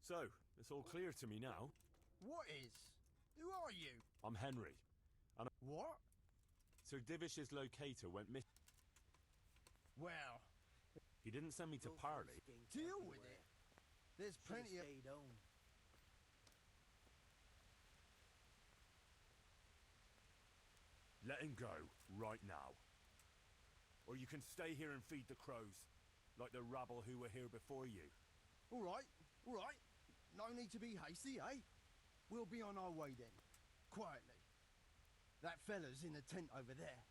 So, it's all clear to me now. What is? Who are you? I'm Henry. What? Sir Divish's locator went missing. Well, He didn't send me to parley. deal with it. There's plenty of... Let him go, right now. Or you can stay here and feed the crows, like the rabble who were here before you. All right. No need to be hasty, eh? We'll be on our way then. Quietly. That fella's in the tent over there.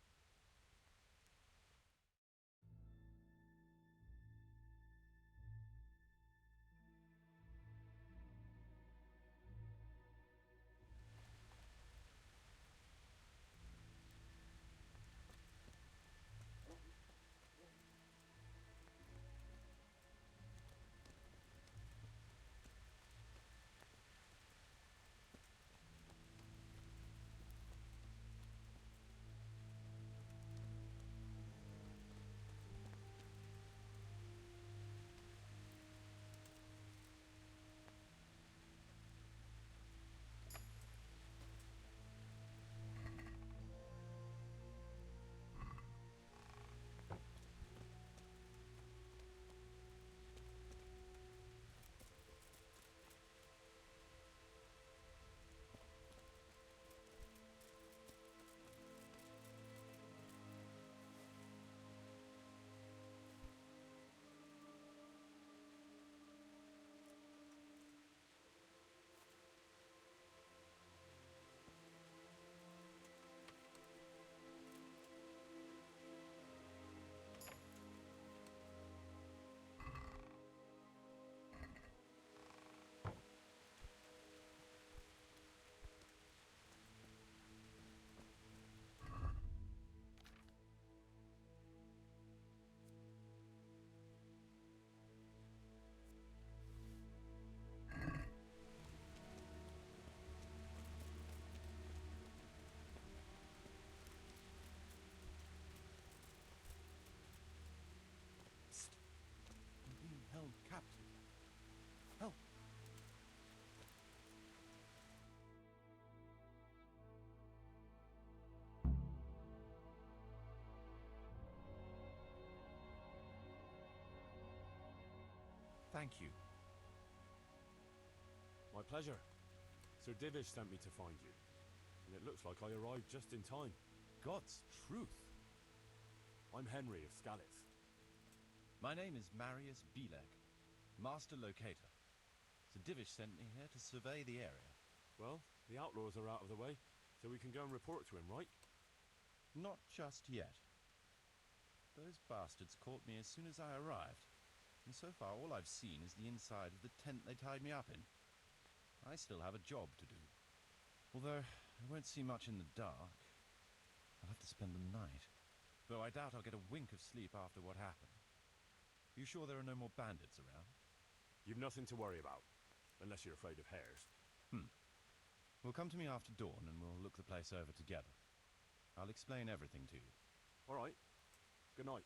I'm being held captive. Help! Thank you. My pleasure. Sir Divish sent me to find you. And it looks like I arrived just in time. God's truth. I'm Henry of Scalitz. My name is Marius Belek, Master Locator. Sir Divish sent me here to survey the area. Well, the outlaws are out of the way, so we can go and report to him, right? Not just yet. Those bastards caught me as soon as I arrived, and so far all I've seen is the inside of the tent they tied me up in. I still have a job to do. Although I won't see much in the dark. I'll have to spend the night. Though I doubt I'll get a wink of sleep after what happened. You sure there are no more bandits around? You've nothing to worry about, unless you're afraid of hares. Well, come to me after dawn and we'll look the place over together. I'll explain everything to you. All right. Good night.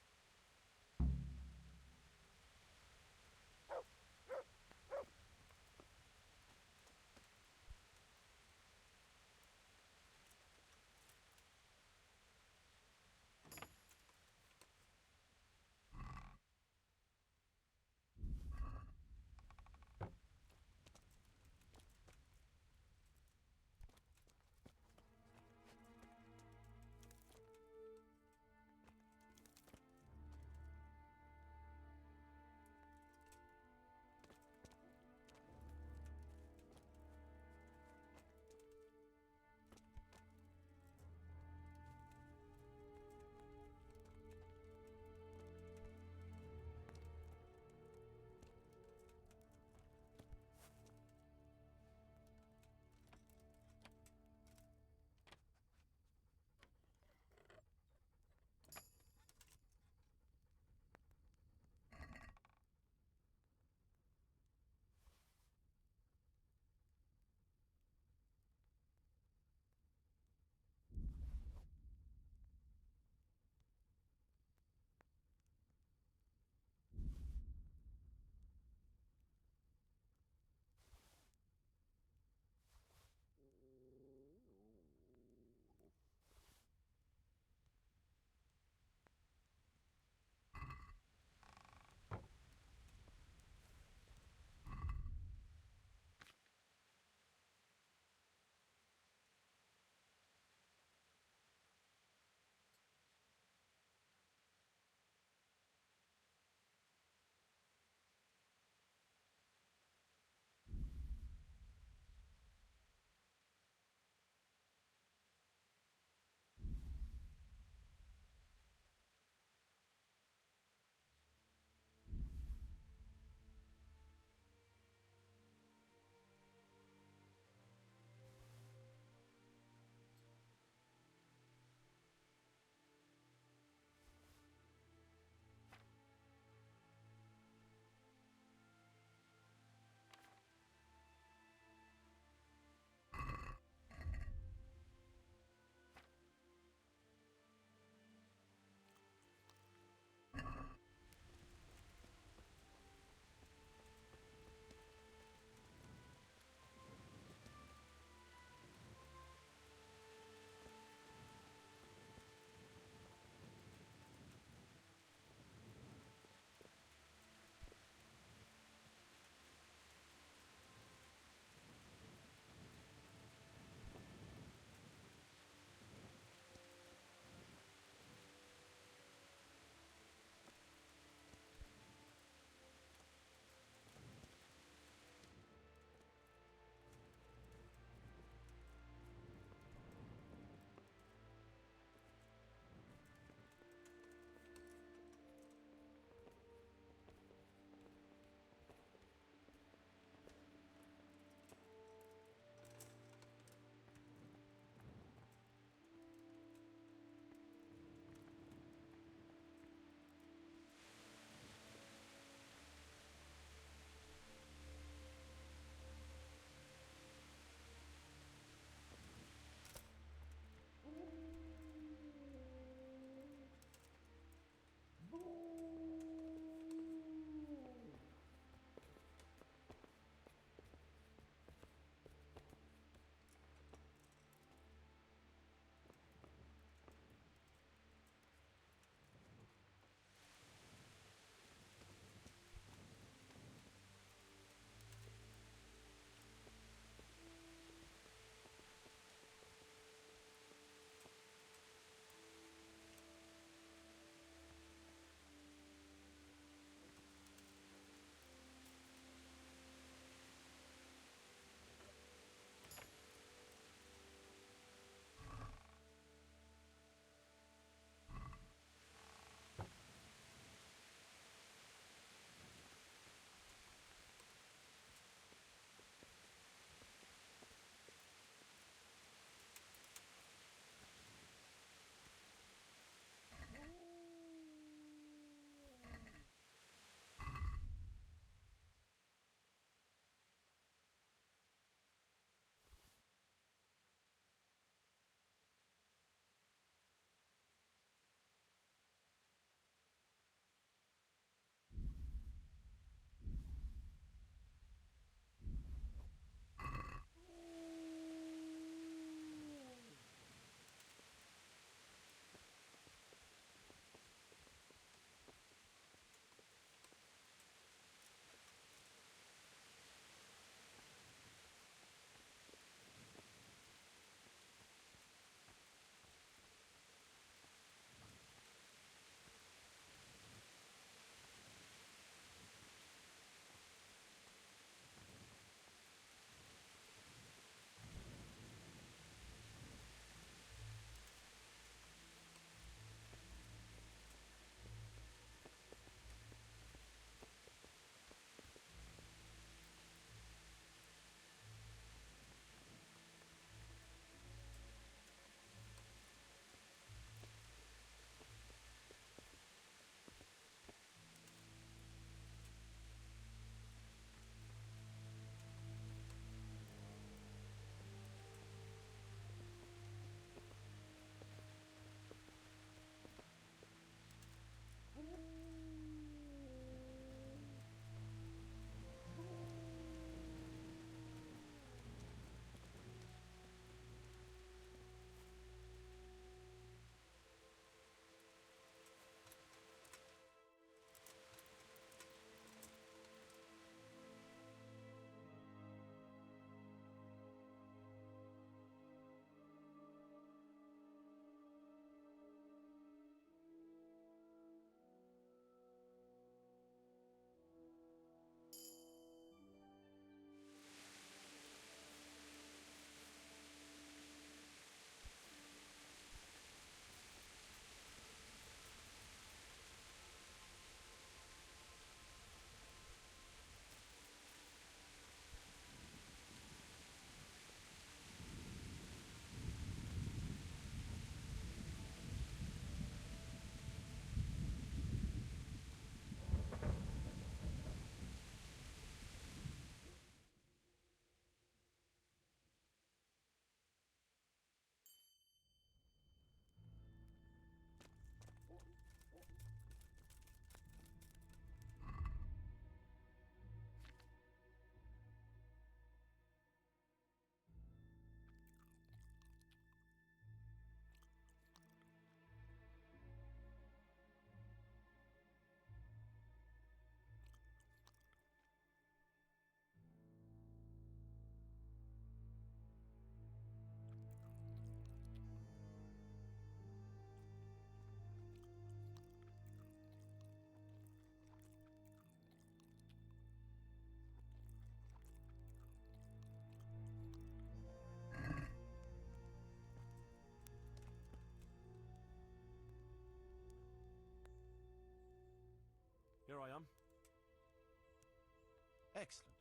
Excellent.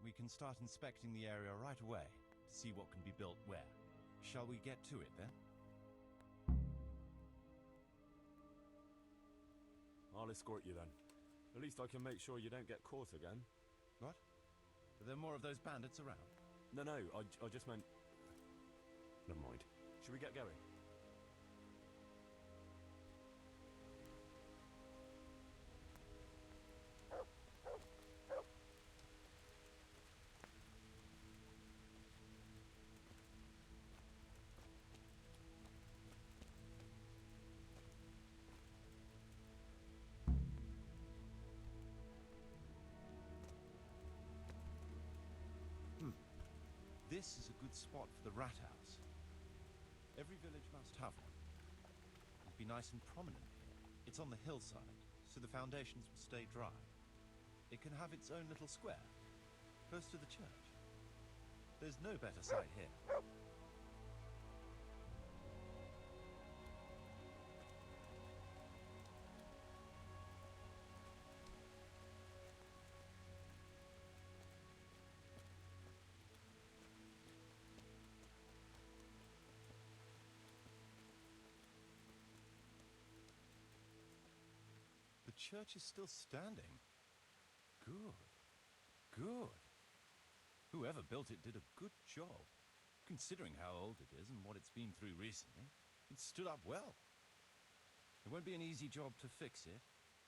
We can start inspecting the area right away to see what can be built where. Shall we get to it then? I'll escort you then. At least I can make sure you don't get caught again. What? Are there more of those bandits around? No, I just meant... Never mind. Should we get going? This is a good spot for the rat house. Every village must have one. It'd be nice and prominent here. It's on the hillside, so the foundations will stay dry. It can have its own little square, close to the church. There's no better site here. The church is still standing. Good. Good. Whoever built it did a good job. Considering how old it is and what it's been through recently, it stood up well. It won't be an easy job to fix it,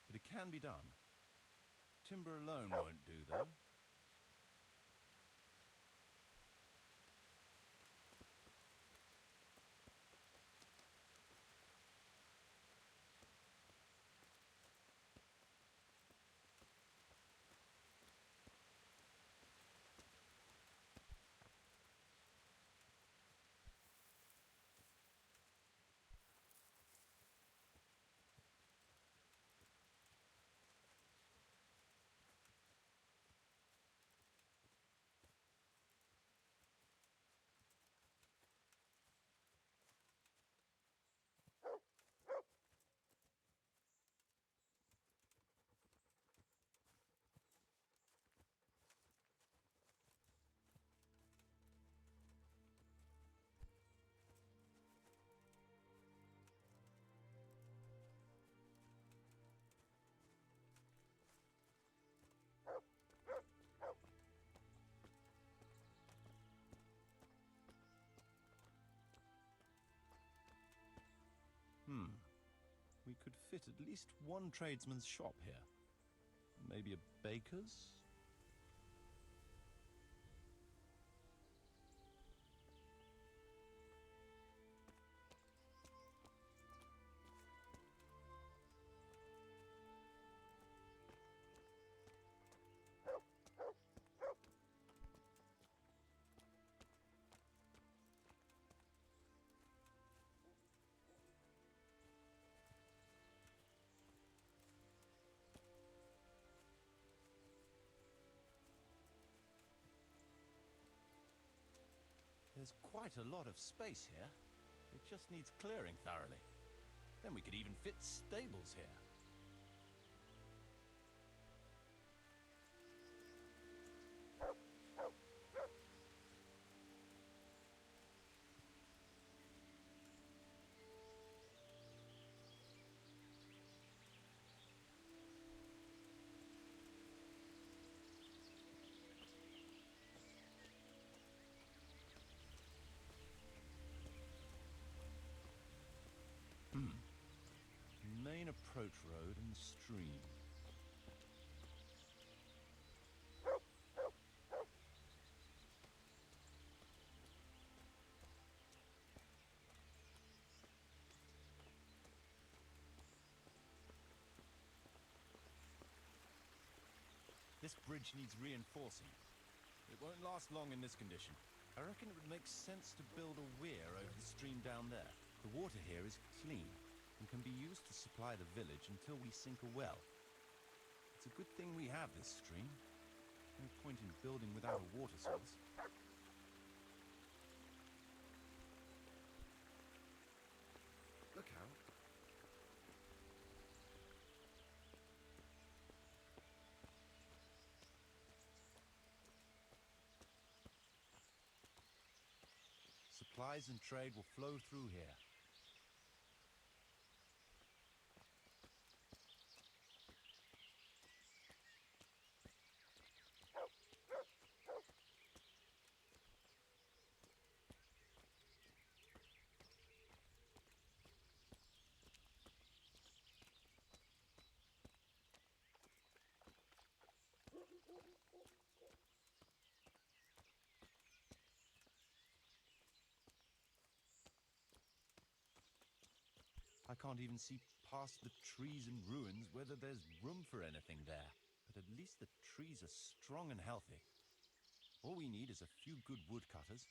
but it can be done. Timber alone won't do, though. We could fit at least one tradesman's shop here. Maybe a baker's? There's quite a lot of space here. It just needs clearing thoroughly. Then we could even fit stables here. Main approach road and stream. This bridge needs reinforcing. It won't last long in this condition. I reckon it would make sense to build a weir over the stream down there. The water here is clean and can be used to supply the village until we sink a well. It's a good thing we have this stream. No point in building without a water source. Look out. supplies and trade will flow through here. I can't even see past the trees and ruins whether there's room for anything there. But at least the trees are strong and healthy. All we need is a few good woodcutters,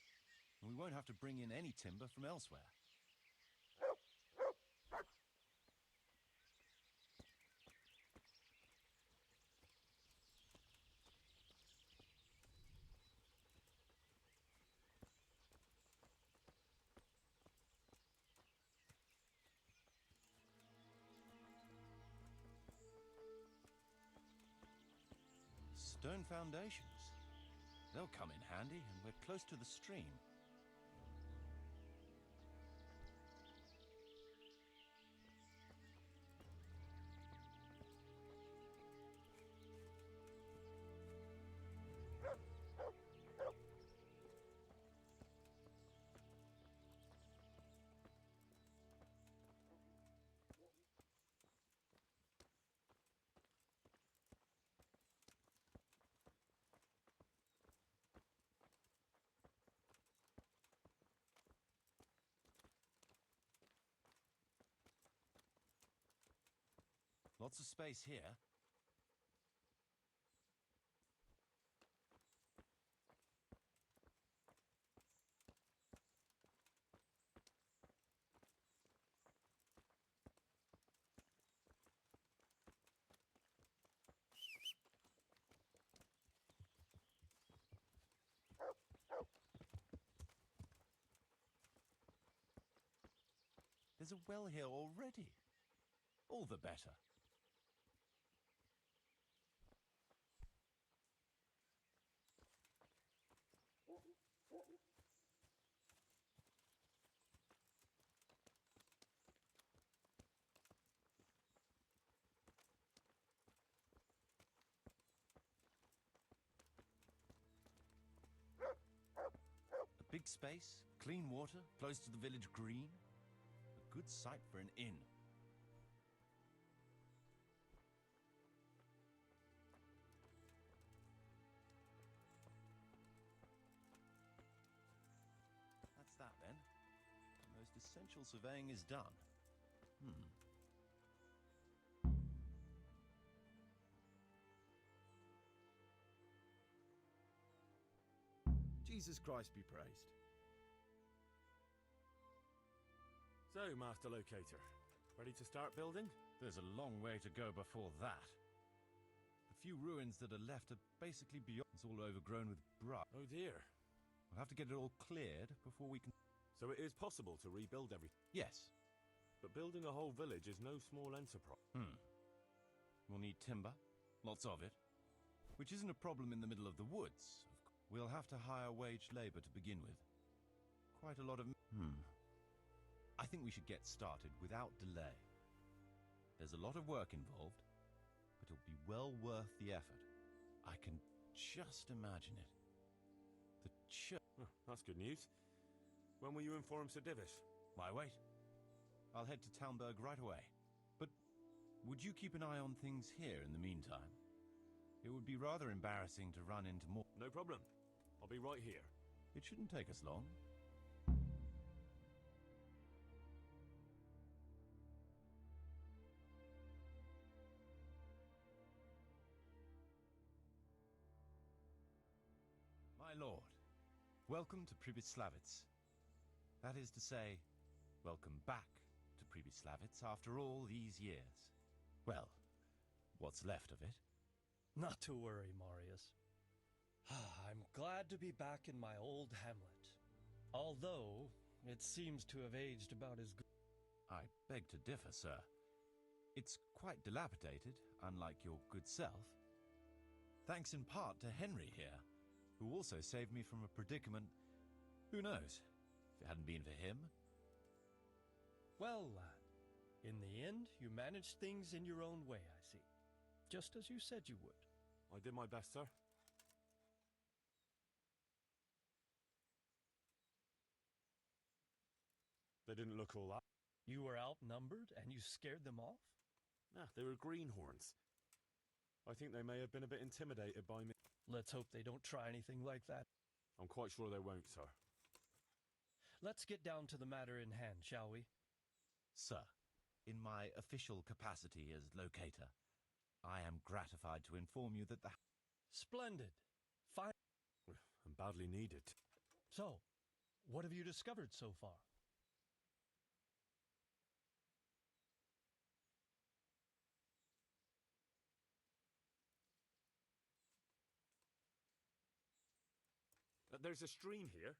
and we won't have to bring in any timber from elsewhere. Stone foundations. They'll come in handy, and we're close to the stream. Lots of space here. There's a well here already. All the better. A big space, clean water, close to the village green. A good site for an inn. That's that then. The most essential surveying is done. Jesus Christ be praised. So, Master Locator, ready to start building? There's a long way to go before that. The few ruins that are left are basically beyond. It's all overgrown with brush. Oh dear. We'll have to get it all cleared before we can... So it is possible to rebuild everything. Yes. But building a whole village is no small enterprise. We'll need timber, lots of it, which isn't a problem in the middle of the woods. We'll have to hire wage labor to begin with. Quite a lot of... I think we should get started without delay. There's a lot of work involved, but it'll be well worth the effort. I can just imagine it. The church... Oh, that's good news. When will you inform Sir Divis? Why wait? I'll head to Talmberg right away. But would you keep an eye on things here in the meantime? It would be rather embarrassing to run into more... No problem. I'll be right here. It shouldn't take us long. My lord, welcome to Pribyslavitz. That is to say, welcome back to Pribyslavitz after all these years. Well, what's left of it. Not to worry, Marius. I'm glad to be back in my old hamlet. Although, it seems to have aged about as good. I beg to differ, sir. It's quite dilapidated, unlike your good self. Thanks in part to Henry here, who also saved me from a predicament. Who knows? if it hadn't been for him. Well, lad, in the end, you managed things in your own way, I see. Just as you said you would. I did my best, sir. They didn't look all that. You were outnumbered and you scared them off? Nah, they were greenhorns. I think they may have been a bit intimidated by me. Let's hope they don't try anything like that. I'm quite sure they won't, sir. Let's get down to the matter in hand, shall we? Sir, in my official capacity as locator, I am gratified to inform you that the... Splendid. Fine. And badly needed. So, what have you discovered so far? There's a stream here.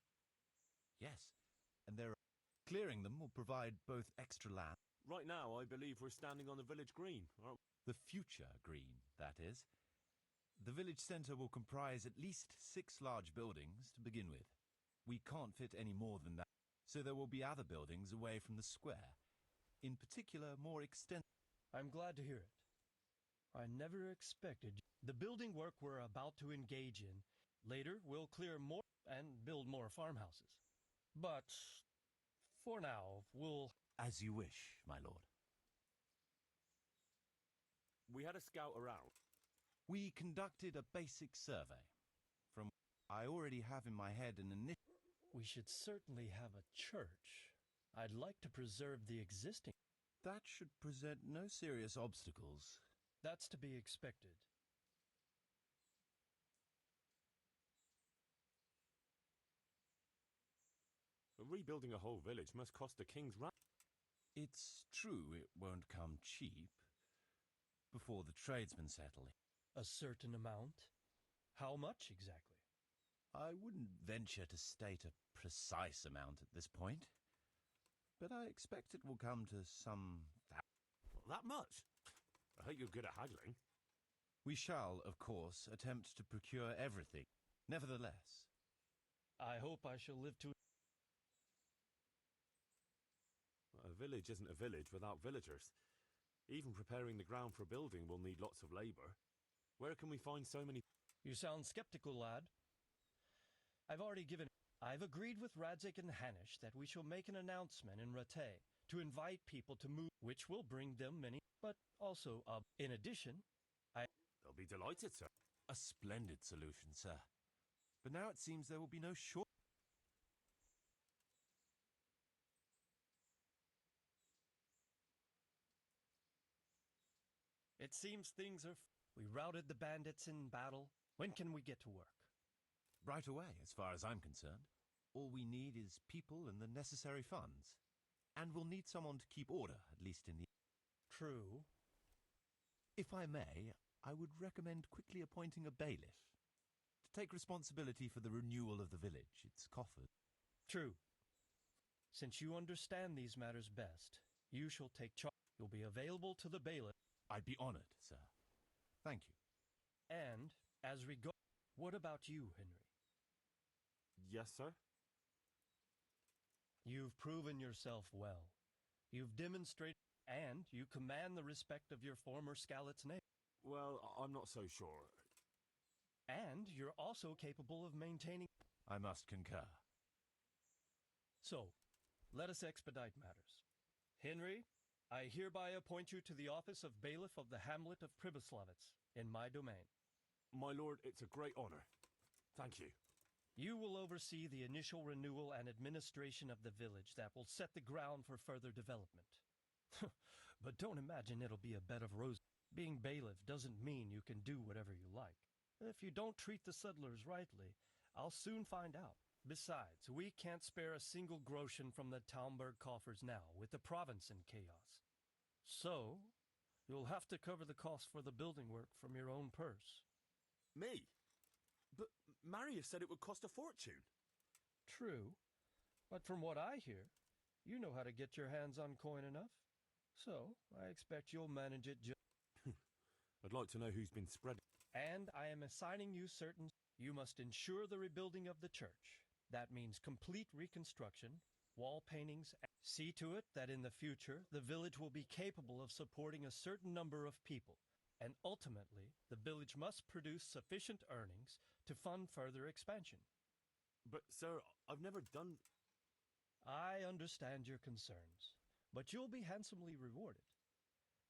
Yes, and clearing them will provide both extra land... Right now, I believe we're standing on the village green, aren't we? The future green, that is. The village centre will comprise at least 6 large buildings to begin with. We can't fit any more than that, so there will be other buildings away from the square. In particular, more extensive... I'm glad to hear it. I never expected... The building work we're about to engage in, later we'll clear more and build more farmhouses. But, for now, we'll... As you wish, my lord. We had a scout around. We conducted a basic survey. From I already have in my head an initial... We should certainly have a church. I'd like to preserve the existing... That should present no serious obstacles. That's to be expected. Rebuilding a whole village must cost a king's ransom. It's true it won't come cheap. Before the tradesmen settle. A certain amount? How much exactly? I wouldn't venture to state a precise amount at this point, but I expect it will come to some... That much? I hope you're good at haggling. We shall, of course, attempt to procure everything. Nevertheless... I hope I shall live to... A village isn't a village without villagers. Even preparing the ground for a building will need lots of labor. Where can we find so many... You sound skeptical, lad. I've agreed with Radzik and Hanish that we shall make an announcement in Rattay to invite people to move, which will bring them many, but also, in addition, They'll be delighted, sir. A splendid solution, sir. But now it seems there will be no short... It seems things are... We routed the bandits in battle. When can we get to work? Right away, as far as I'm concerned. All we need is people and the necessary funds. And we'll need someone to keep order, at least in the... True. If I may, I would recommend quickly appointing a bailiff to take responsibility for the renewal of the village, its coffers. True. Since you understand these matters best, you shall take charge. You'll be available to the bailiff. I'd be honored, sir. Thank you. And, as regard... What about you, Henry? Yes, sir? You've proven yourself well. You've demonstrated... And you command the respect of your former Scalit's name. Well, I'm not so sure. And you're also capable of maintaining... I must concur. So, let us expedite matters. Henry, I hereby appoint you to the office of bailiff of the hamlet of Pribyslavitz in my domain. My lord, it's a great honor. Thank you. You will oversee the initial renewal and administration of the village that will set the ground for further development. But don't imagine it'll be a bed of roses. Being bailiff doesn't mean you can do whatever you like. If you don't treat the settlers rightly, I'll soon find out. Besides, we can't spare a single groschen from the Talmberg coffers now, with the province in chaos. So, you'll have to cover the cost for the building work from your own purse. Me? But Marius said it would cost a fortune. True, but from what I hear, you know how to get your hands on coin enough. So, I expect you'll manage it just... I'd like to know who's been spreading. And I am assigning you certain... You must ensure the rebuilding of the church. That means complete reconstruction, wall paintings. See to it that in the future, the village will be capable of supporting a certain number of people. And ultimately, the village must produce sufficient earnings to fund further expansion. But, sir, I've never done... I understand your concerns, but you'll be handsomely rewarded.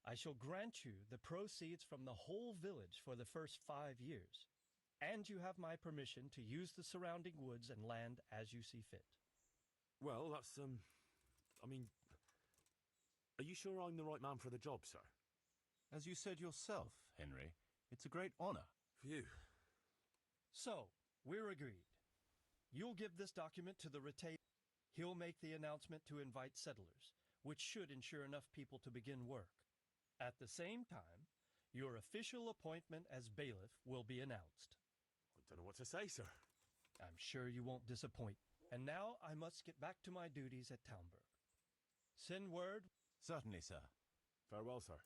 I shall grant you the proceeds from the whole village for the first 5 years, and you have my permission to use the surrounding woods and land as you see fit. Well, that's, I mean... Are you sure I'm the right man for the job, sir? As you said yourself, Henry, it's a great honor. Phew. So, we're agreed. You'll give this document to the retainer. He'll make the announcement to invite settlers, which should ensure enough people to begin work. At the same time, your official appointment as bailiff will be announced. I don't know what to say, sir. I'm sure you won't disappoint. And now I must get back to my duties at Townburg. Send word. Certainly, sir. Farewell, sir.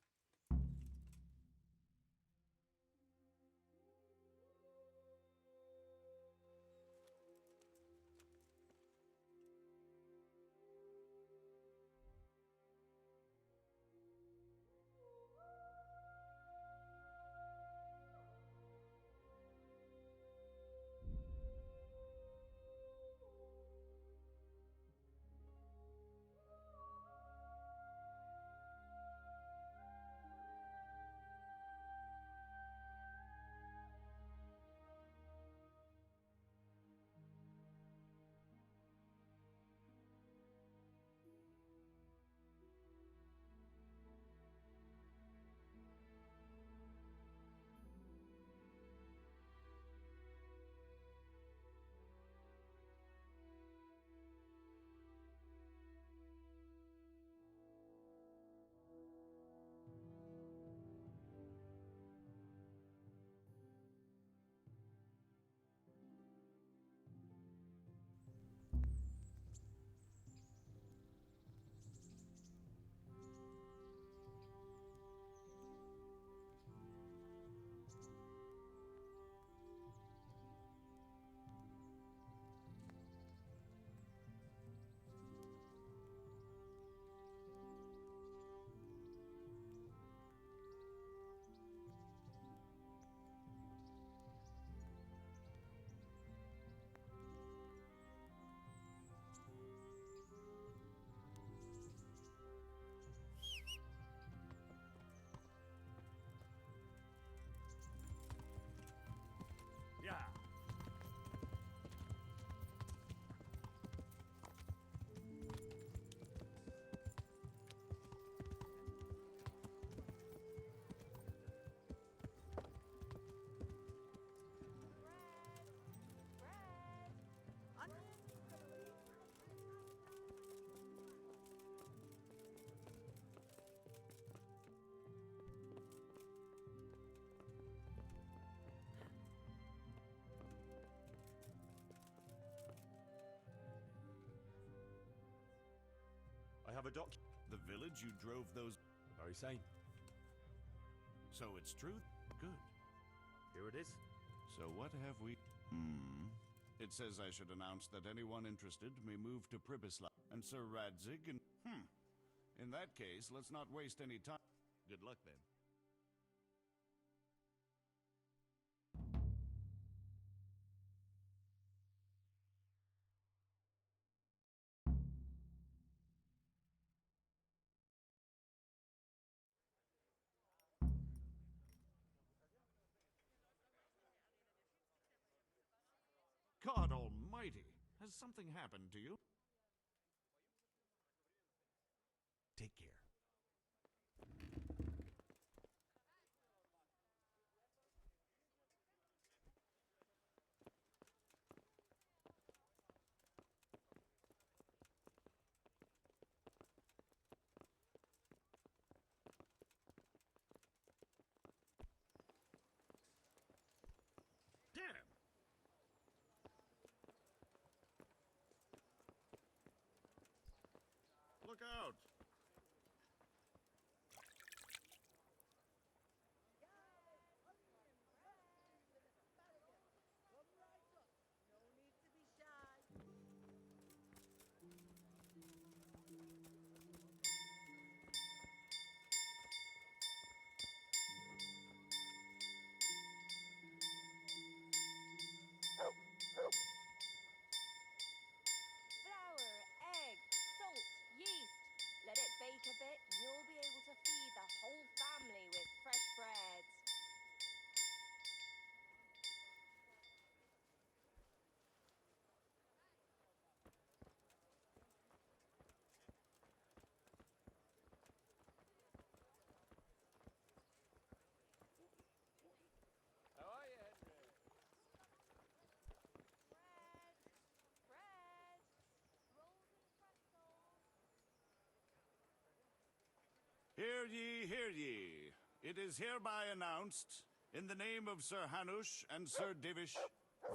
Yeah. I have a doc. The village you drove those... Very sane. So it's true? Good. Here it is. So what have we... It says I should announce that anyone interested may move to Pribislav and Sir Radzig and... In that case, let's not waste any time. Good luck then. God almighty! Has something happened to you? Take care. Damn! Look out! Hear ye, hear ye. It is hereby announced, in the name of Sir Hanush and Sir Divish,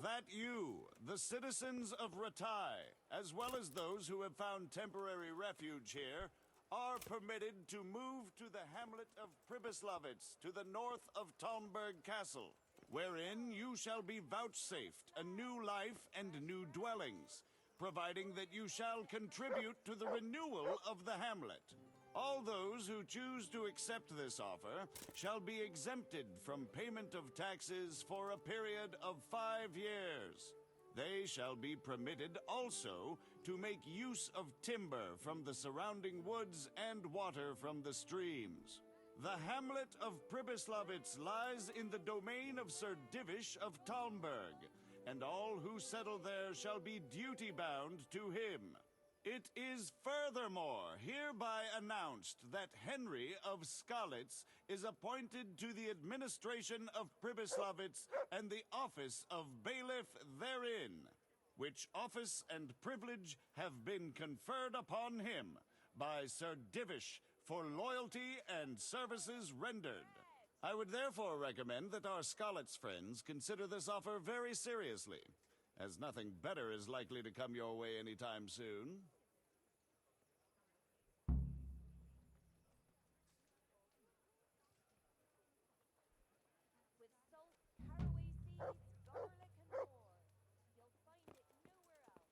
that you, the citizens of Ratai, as well as those who have found temporary refuge here, are permitted to move to the hamlet of Pribyslavitz to the north of Talmberg Castle, wherein you shall be vouchsafed a new life and new dwellings, providing that you shall contribute to the renewal of the hamlet. All those who choose to accept this offer shall be exempted from payment of taxes for a period of 5 years. They shall be permitted also to make use of timber from the surrounding woods and water from the streams. The hamlet of Pribyslavitz lies in the domain of Sir Divish of Talmberg, and all who settle there shall be duty-bound to him. It is furthermore hereby announced that Henry of Skalitz is appointed to the administration of Pribyslavitz and the office of bailiff therein, which office and privilege have been conferred upon him by Sir Divish for loyalty and services rendered. I would therefore recommend that our Skalitz friends consider this offer very seriously, as nothing better is likely to come your way anytime soon. With salt, caraway seeds, garlic, and more. You'll find it nowhere else.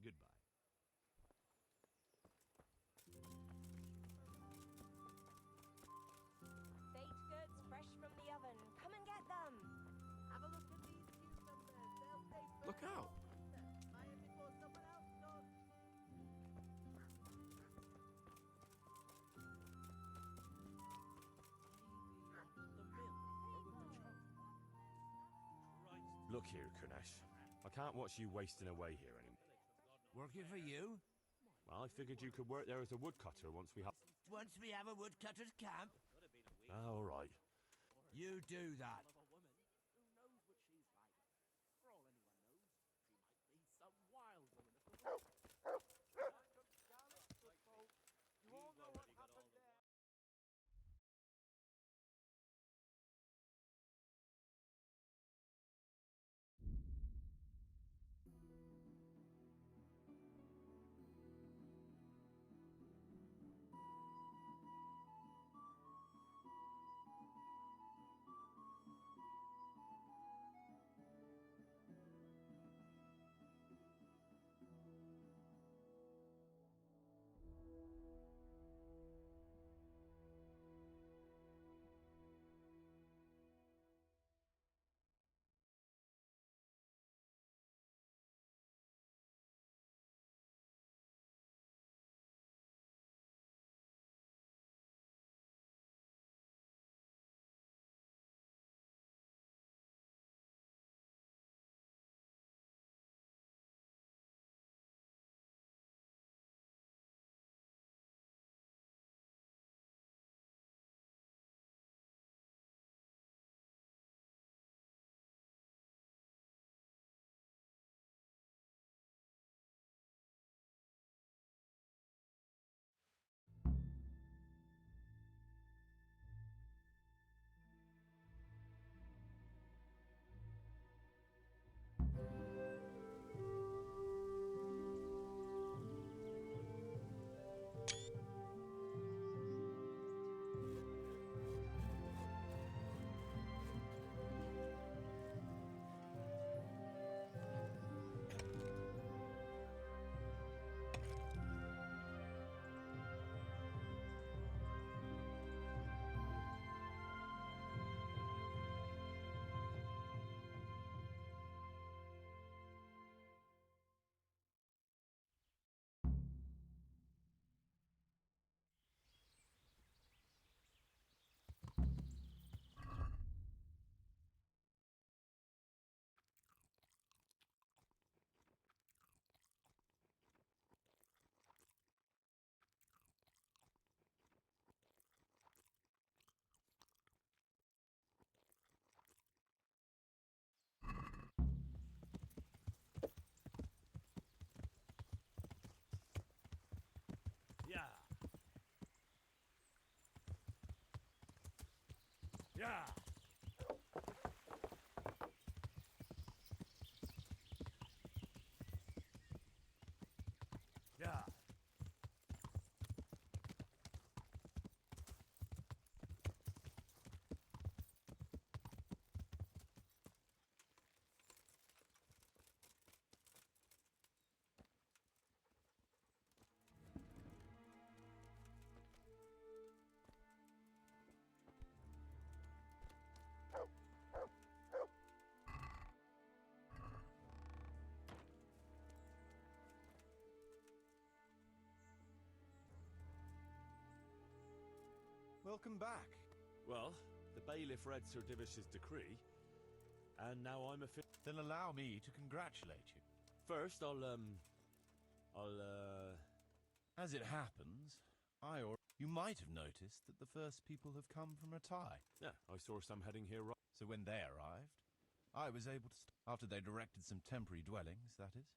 Goodbye. Baked goods fresh from the oven. Come and get them. Have a look at these cucumbers. They'll taste Look very out. good. Buy it before someone else does. Look here, Kurnesh. I can't watch you wasting away here anymore. Working for you? Well, I figured you could work there as a woodcutter once we have... Once we have a woodcutter's camp, Ah, all right. you do that. Yeah. Yeah. Welcome back. Well, the bailiff read Sir Divish's decree, and now I'm Then allow me to congratulate you. First, As it happens, you might have noticed that the first people have come from Ratai. Yeah, I saw some heading here right. So when they arrived, I was able to after they directed some temporary dwellings, that is.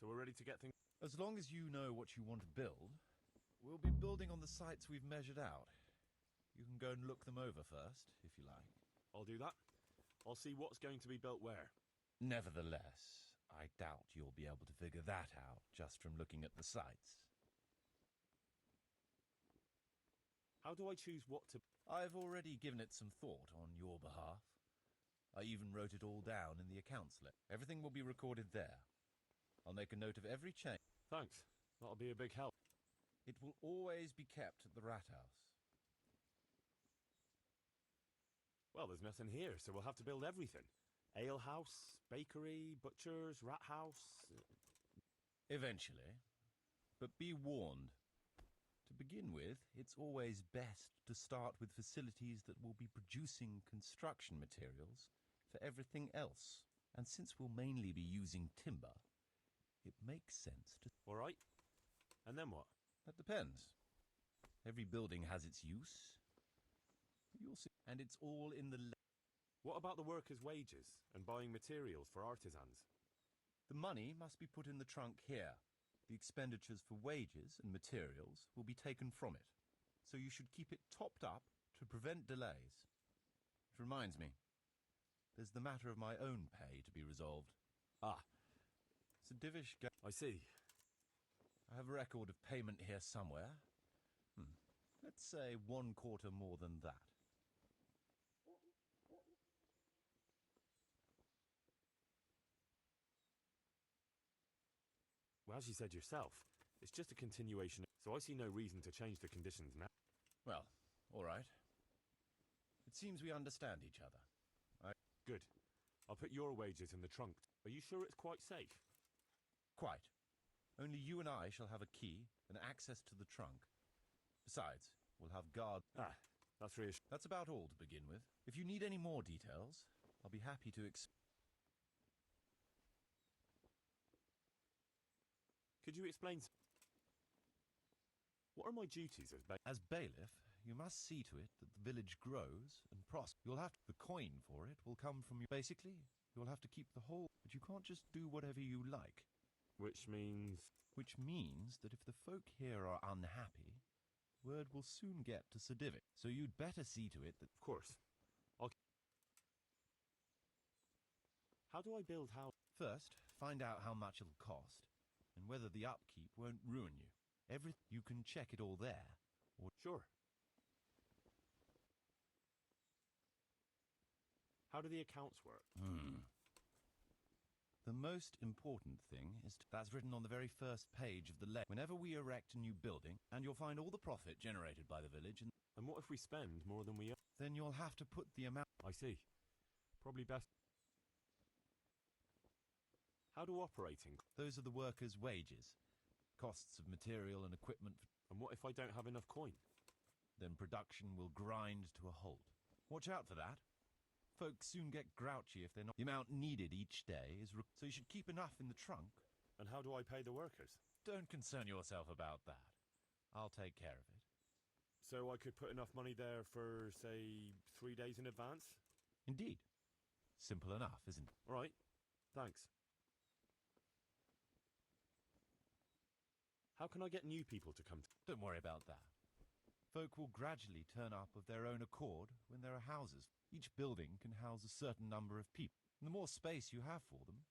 So we're ready to get things. As long as you know what you want to build, we'll be building on the sites we've measured out. You can go and look them over first, if you like. I'll do that. I'll see what's going to be built where. Nevertheless, I doubt you'll be able to figure that out just from looking at the sites. How do I choose what to... I've already given it some thought on your behalf. I even wrote it all down in the accounts list. Everything will be recorded there. I'll make a note of every change. Thanks. That'll be a big help. It will always be kept at the rat house. Well, there's nothing here, so we'll have to build everything. Ale house, bakery, butchers, rat house... Eventually. But be warned. To begin with, it's always best to start with facilities that will be producing construction materials for everything else. And since we'll mainly be using timber, it makes sense to... All right. And then what? That depends. Every building has its use. You'll see. And it's all in the... What about the workers' wages and buying materials for artisans? The money must be put in the trunk here. The expenditures for wages and materials will be taken from it. So you should keep it topped up to prevent delays. It reminds me, there's the matter of my own pay to be resolved. Ah, Sir Divish... I see. I have a record of payment here somewhere. Let's say 1/4 more than that. Well, as you said yourself, it's just a continuation, so I see no reason to change the conditions now. Well, all right. It seems we understand each other. Good. I'll put your wages in the trunk. Are you sure it's quite safe? Quite. Only you and I shall have a key and access to the trunk. Besides, we'll have guards. Ah, that's reassuring. That's about all to begin with. If you need any more details, I'll be happy to Could you explain... What are my duties as As bailiff, you must see to it that the village grows and prospers. You'll have the coin for it will come from you. Basically, you'll have to keep the whole, but you can't just do whatever you like. Which means... Which means that if the folk here are unhappy, word will soon get to Sir Divish. So you'd better see to it that... Of course. How do I build how... First, find out how much it'll cost, and whether the upkeep won't ruin you. You can check it all there. Or Sure. How do the accounts work? The most important thing is that's written on the very first page of the list. Whenever we erect a new building, and you'll find all the profit generated by the village, And what if we spend more than we... then you'll have to put the amount... I see. Probably best... How do operating... Those are the workers' wages, costs of material and equipment. And what if I don't have enough coin? Then production will grind to a halt. Watch out for that. Folks soon get grouchy if they're not... The amount needed each day is... So you should keep enough in the trunk. And how do I pay the workers? Don't concern yourself about that. I'll take care of it. So I could put enough money there for, say, 3 days in advance? Indeed. Simple enough, isn't it? All right. Thanks. How can I get new people to come? Don't worry about that. Folk will gradually turn up of their own accord when there are houses. Each building can house a certain number of people. And the more space you have for them,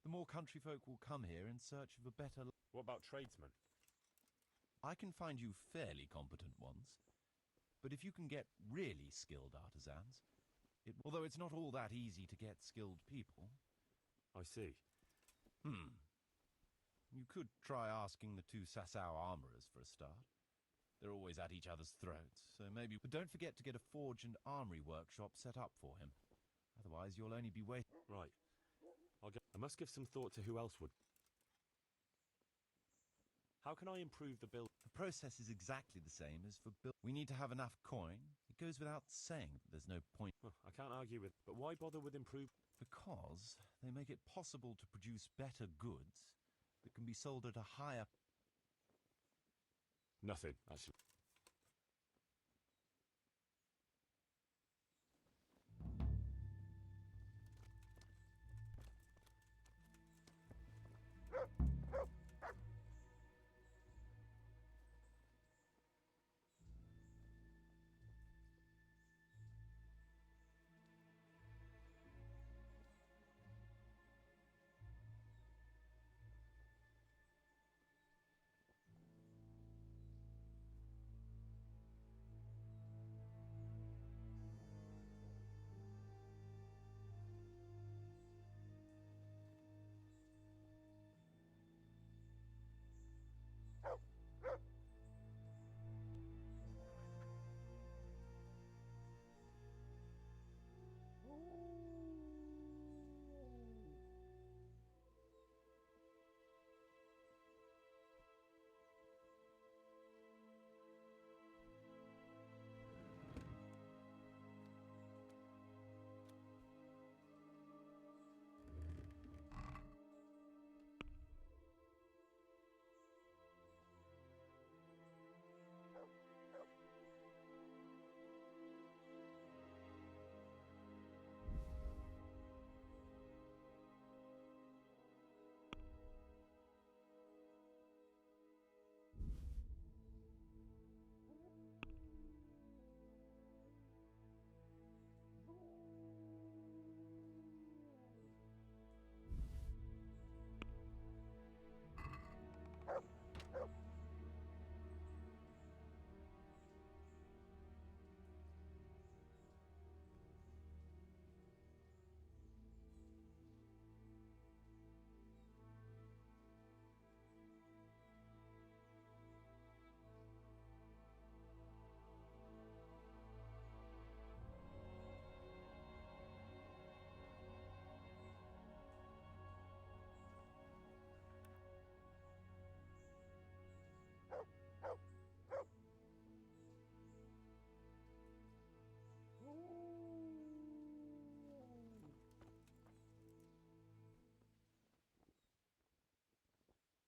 the more country folk will come here in search of a better life. What about tradesmen? I can find you fairly competent ones. But if you can get really skilled artisans, although it's not all that easy to get skilled people. I see. You could try asking the two Sasau armorers for a start. They're always at each other's throats, so maybe... But don't forget to get a forge and armory workshop set up for him. Otherwise, you'll only be waiting. Right. I must give some thought to who else would... How can I improve the build? The process is exactly the same as for we need to have enough coin. It goes without saying that there's no point. Well, I can't argue with... But why bother with improve... Because they make it possible to produce better goods that can be sold at a higher... Nothing, actually.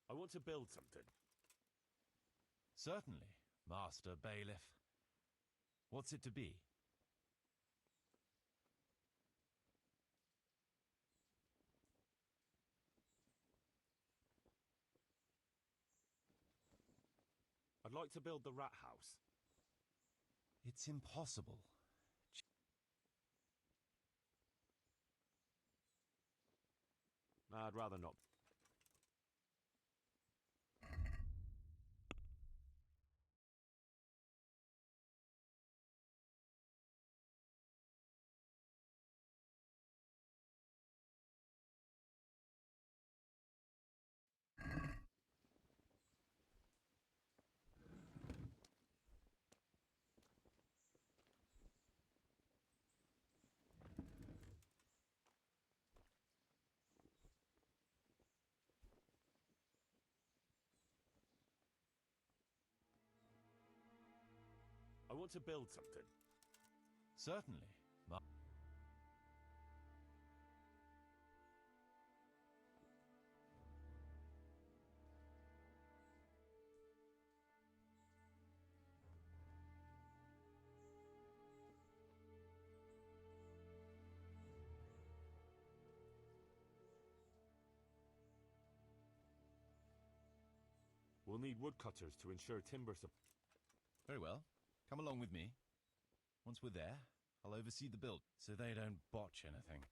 I want to build something. Certainly, Master Bailiff. What's it to be? I'd like to build the rat house. It's impossible. I'd rather not. I want to build something. Certainly. We'll need woodcutters to ensure timber supply. Very well. Come along with me. Once we're there, I'll oversee the build so they don't botch anything.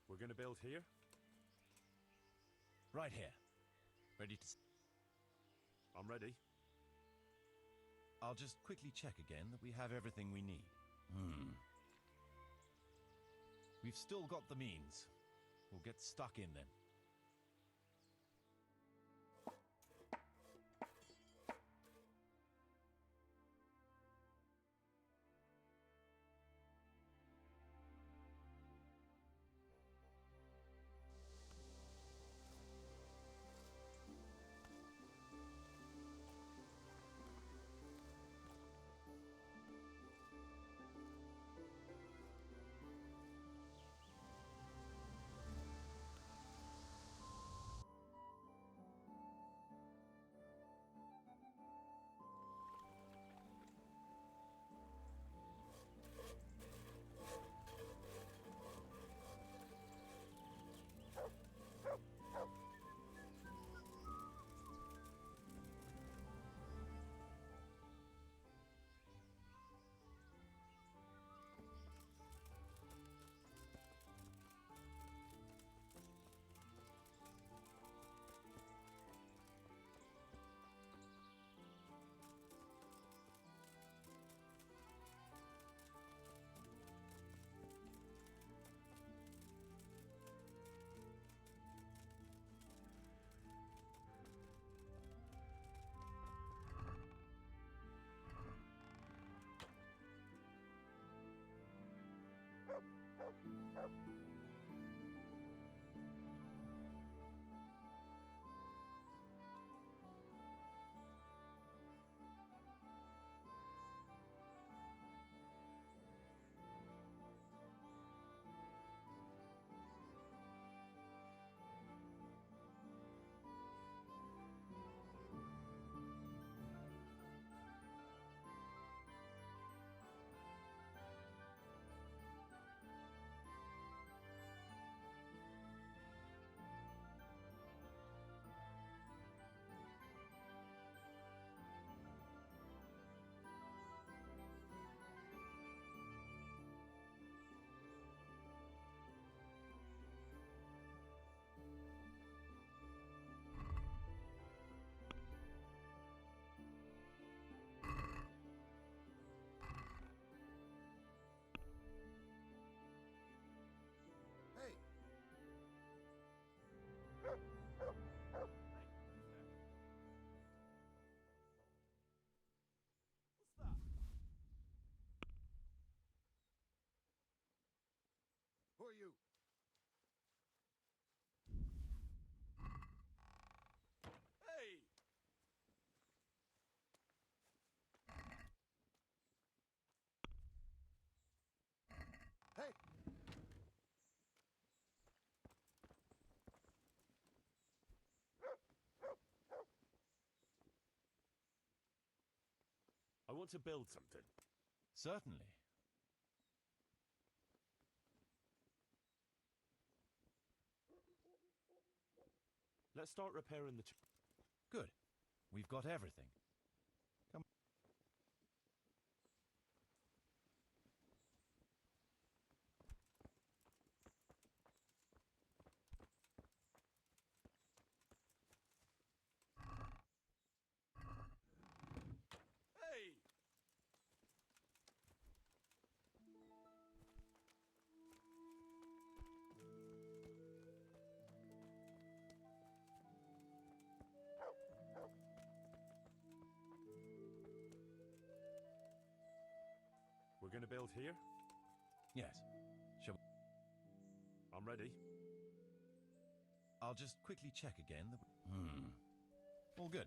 We're gonna build here? Right here. Ready to... I'm ready. I'll just quickly check again that we have everything we need. We've still got the means. We'll get stuck in then. Hey, who are you? Hey! Hey, I want to build something. Certainly. Let's start repairing the... Good. We've got everything. Come. Hey! We're gonna build here? Yes. Shall I'm ready. I'll just quickly check again. All good.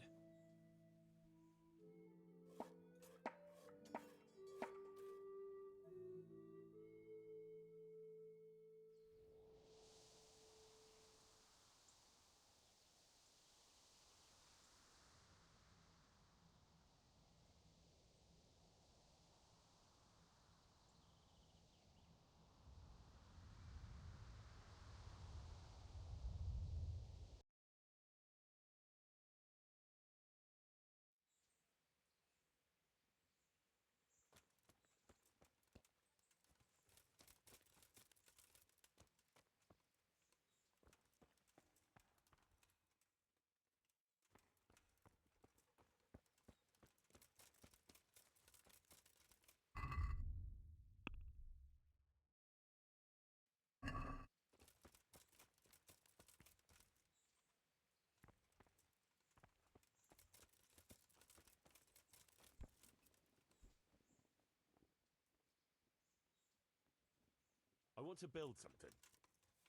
I want to build something.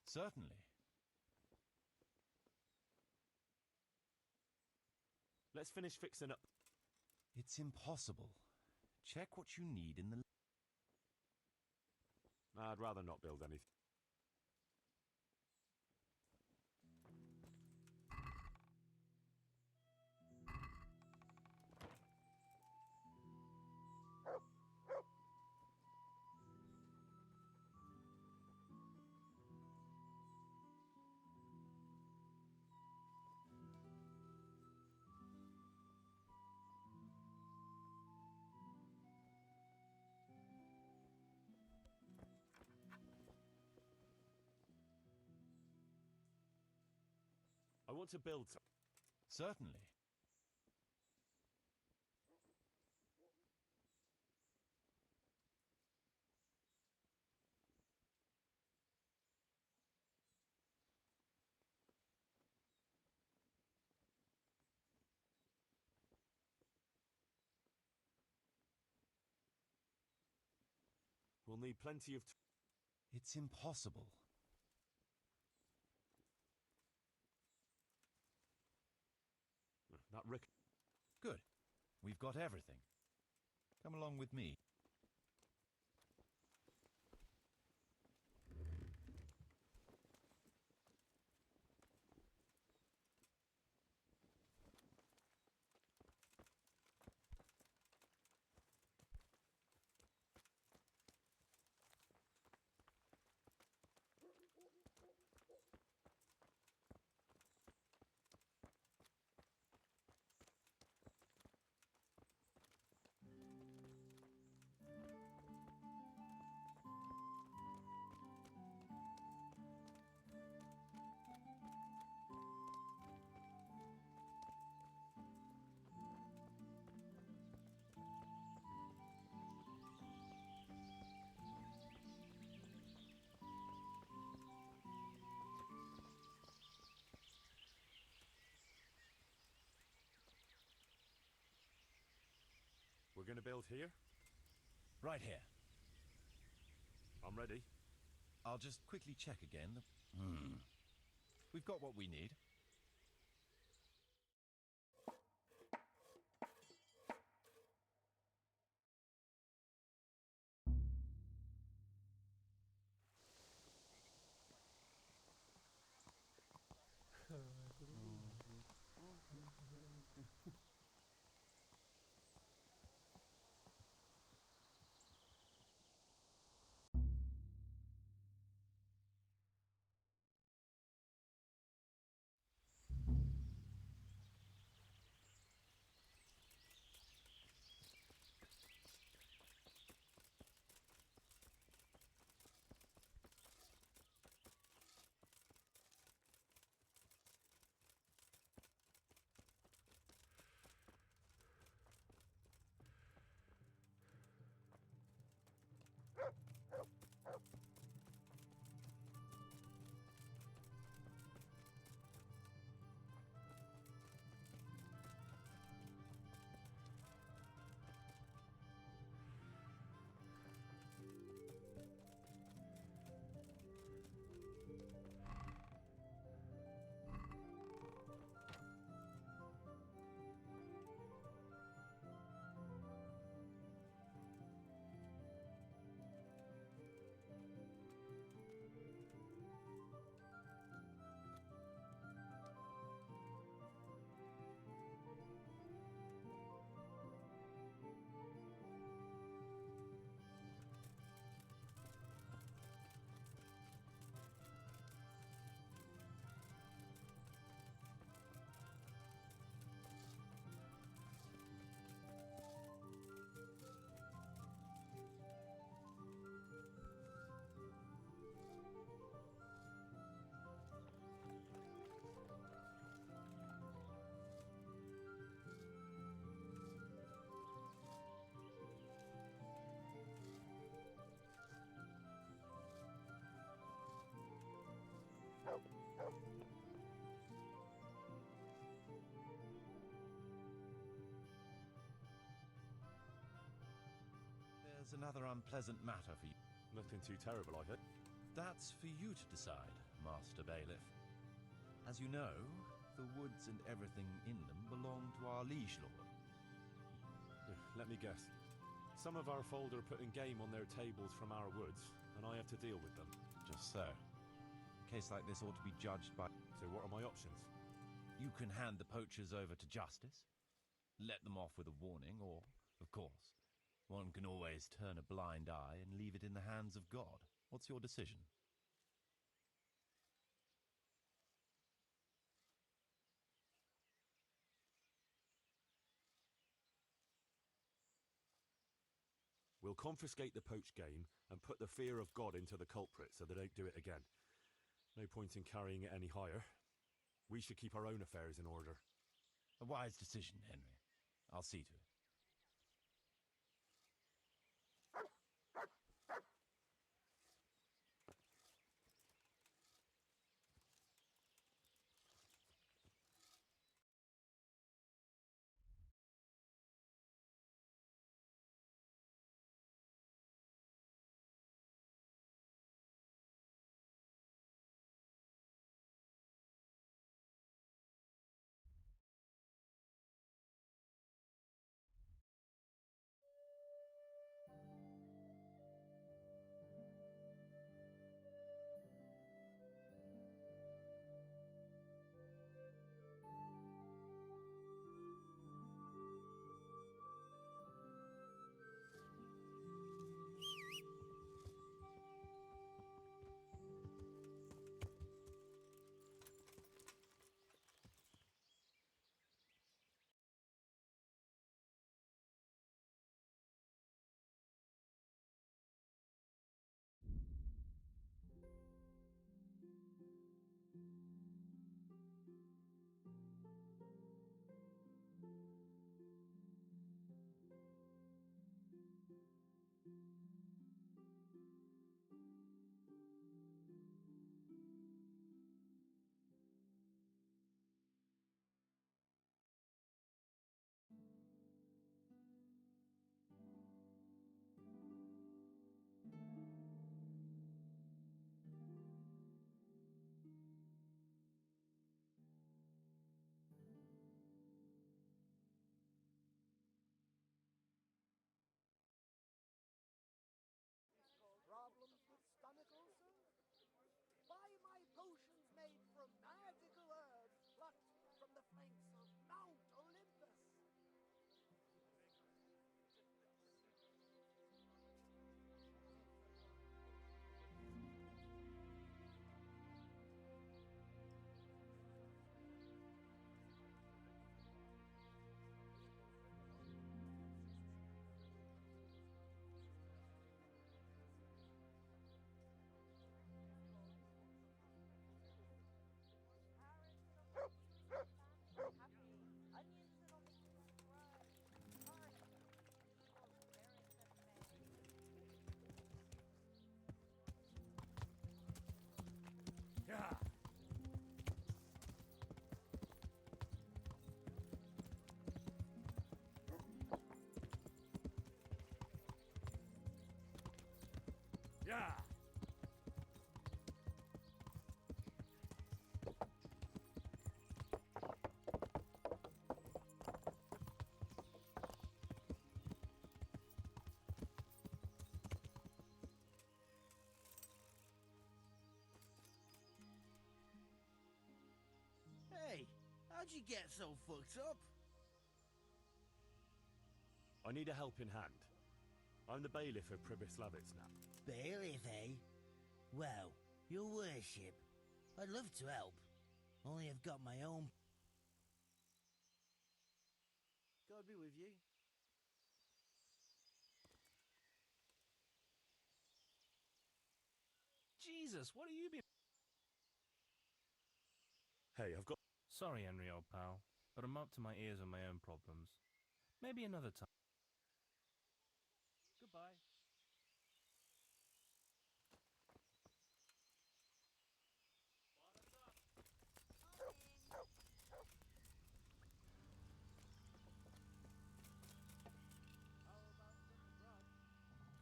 Certainly. Let's finish fixing up. It's impossible. Check what you need in the... I'd rather not build anything. I want to build something. Certainly. We'll need plenty of... It's impossible. That Rick... Good. We've got everything. Come along with me. We're gonna build here? Right here. I'm ready. I'll just quickly check again. We've got what we need. There's another unpleasant matter for you. Nothing too terrible, I hope. That's for you to decide, Master Bailiff. As you know, the woods and everything in them belong to our liege lord. Let me guess. Some of our fold are putting game on their tables from our woods, and I have to deal with them. Just so. A case like this ought to be judged by... So what are my options? You can hand the poachers over to justice, let them off with a warning, or, of course, one can always turn a blind eye and leave it in the hands of God. What's your decision? We'll confiscate the poached game and put the fear of God into the culprit so they don't do it again. No point in carrying it any higher. We should keep our own affairs in order. A wise decision, Henry. I'll see to it. Problems with stomach ulcer? Buy my potions made from magical herbs plucked from the flanks of Mount Olympus. Onions that'll make you scrub. Garlic. Oh, very Yeah. Yeah. Hey, how'd you get so fucked up? I need a helping hand. I'm the bailiff of Pribyslavitz now. Bailiff, eh? Well, your worship, I'd love to help. Only I've got my own... God be with you. Jesus, what are you been... Hey, I've got... Sorry, Henry, old pal, but I'm up to my ears on my own problems. Maybe another time. Goodbye.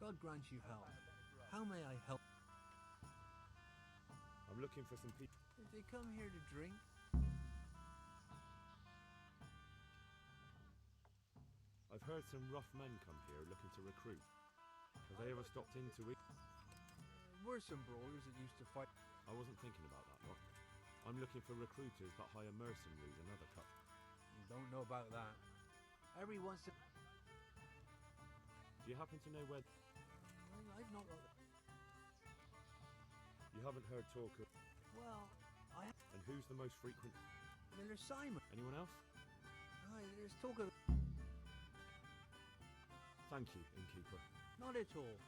God grant you health. How may I help? I'm looking for some people. Did they come here to drink? I've heard some rough men come here looking to recruit. Have they ever stopped in to eat? We're some brawlers that used to fight. I wasn't thinking about that lot. I'm looking for recruiters that hire mercenaries and other cut. Don't know about that. Every once in... Do you happen to know where... I've not got... You haven't heard talk of... Well, I... And who's the most frequent... Miller Simon. Anyone else? Aye, there's talk of... Thank you, innkeeper. Not at all.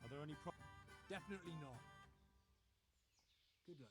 Are there any Definitely not. Good luck.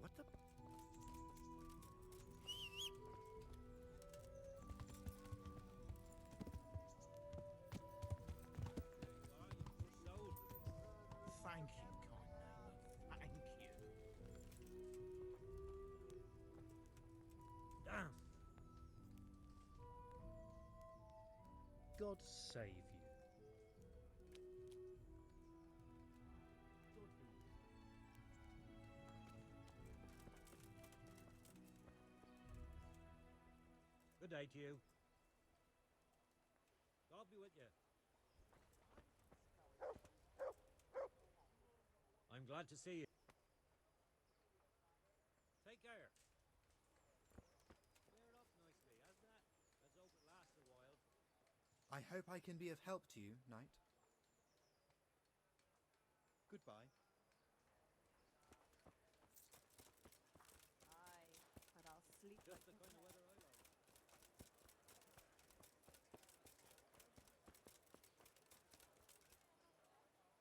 What the... Thank you, kind neighbour. Thank you. Damn! God save you. Good day to you. God be with you. I'm glad to see you. Take care. Cleared up nicely, hasn't it? Let's hope it lasts a while. I hope I can be of help to you, knight. Goodbye. Aye, but I'll sleep. Just the kind of weather I like.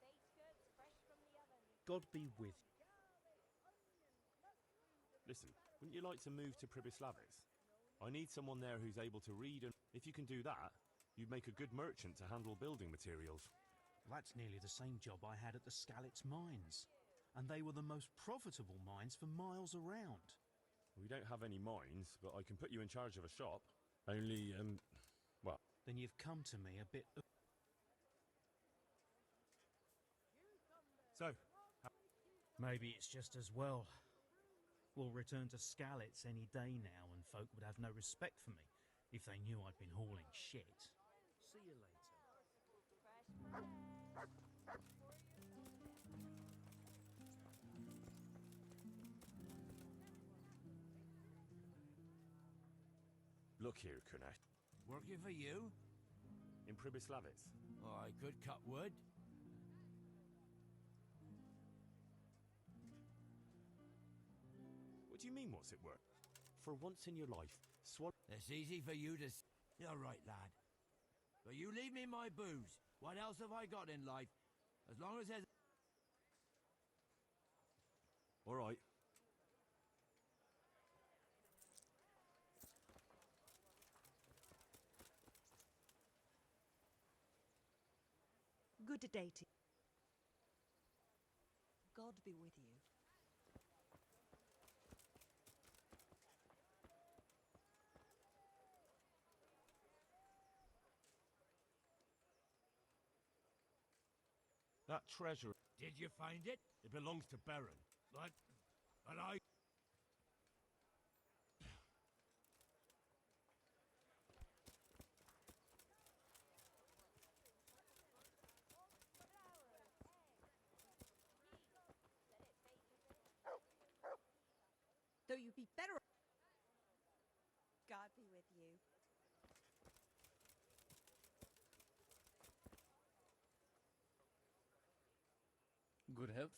Baked goods fresh from the oven. God be with you. Listen, wouldn't you like to move to Pribislavis? I need someone there who's able to read, and if you can do that, you'd make a good merchant to handle building materials. That's nearly the same job I had at the Skalitz mines. And they were the most profitable mines for miles around. We don't have any mines, but I can put you in charge of a shop. Only, well... Then you've come to me a bit... So... Maybe it's just as well. We'll return to Skalitz any day now, and folk would have no respect for me if they knew I'd been hauling shit. See you later. Fresh bread. Look here, Kunat. Working for you? In Pribyslavitz. Oh, I could cut wood. What do you mean, what's it worth? For once in your life, It's easy for you to... You're right, lad. But you leave me my booze. What else have I got in life? As long as there's... All right. Good day to you. God be with you. That treasure... Did you find it? It belongs to Baron. But I... Though you be better. God be with you. Good health.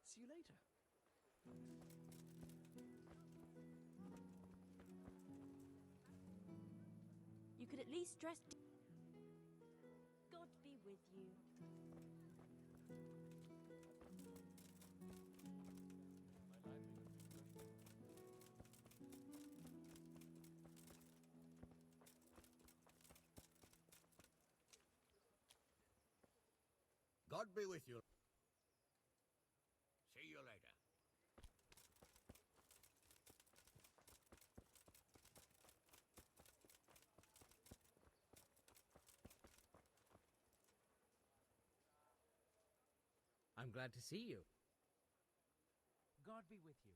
See you later. You could at least dress. God be with you. God be with you. See you later. I'm glad to see you. God be with you.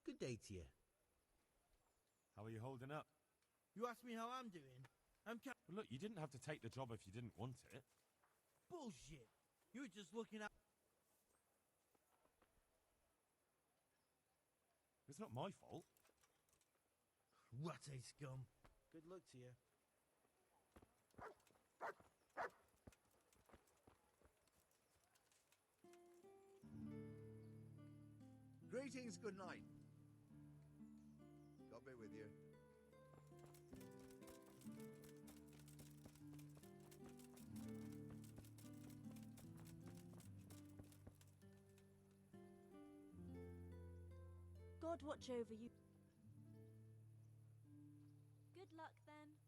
Good day to you. How are you holding up? You asked me how I'm doing. Well, look, you didn't have to take the job if you didn't want it. Bullshit. You were just looking at... It's not my fault. Ratty scum. Good luck to you. Greetings, good night. God be with you. God watch over you. Good luck then.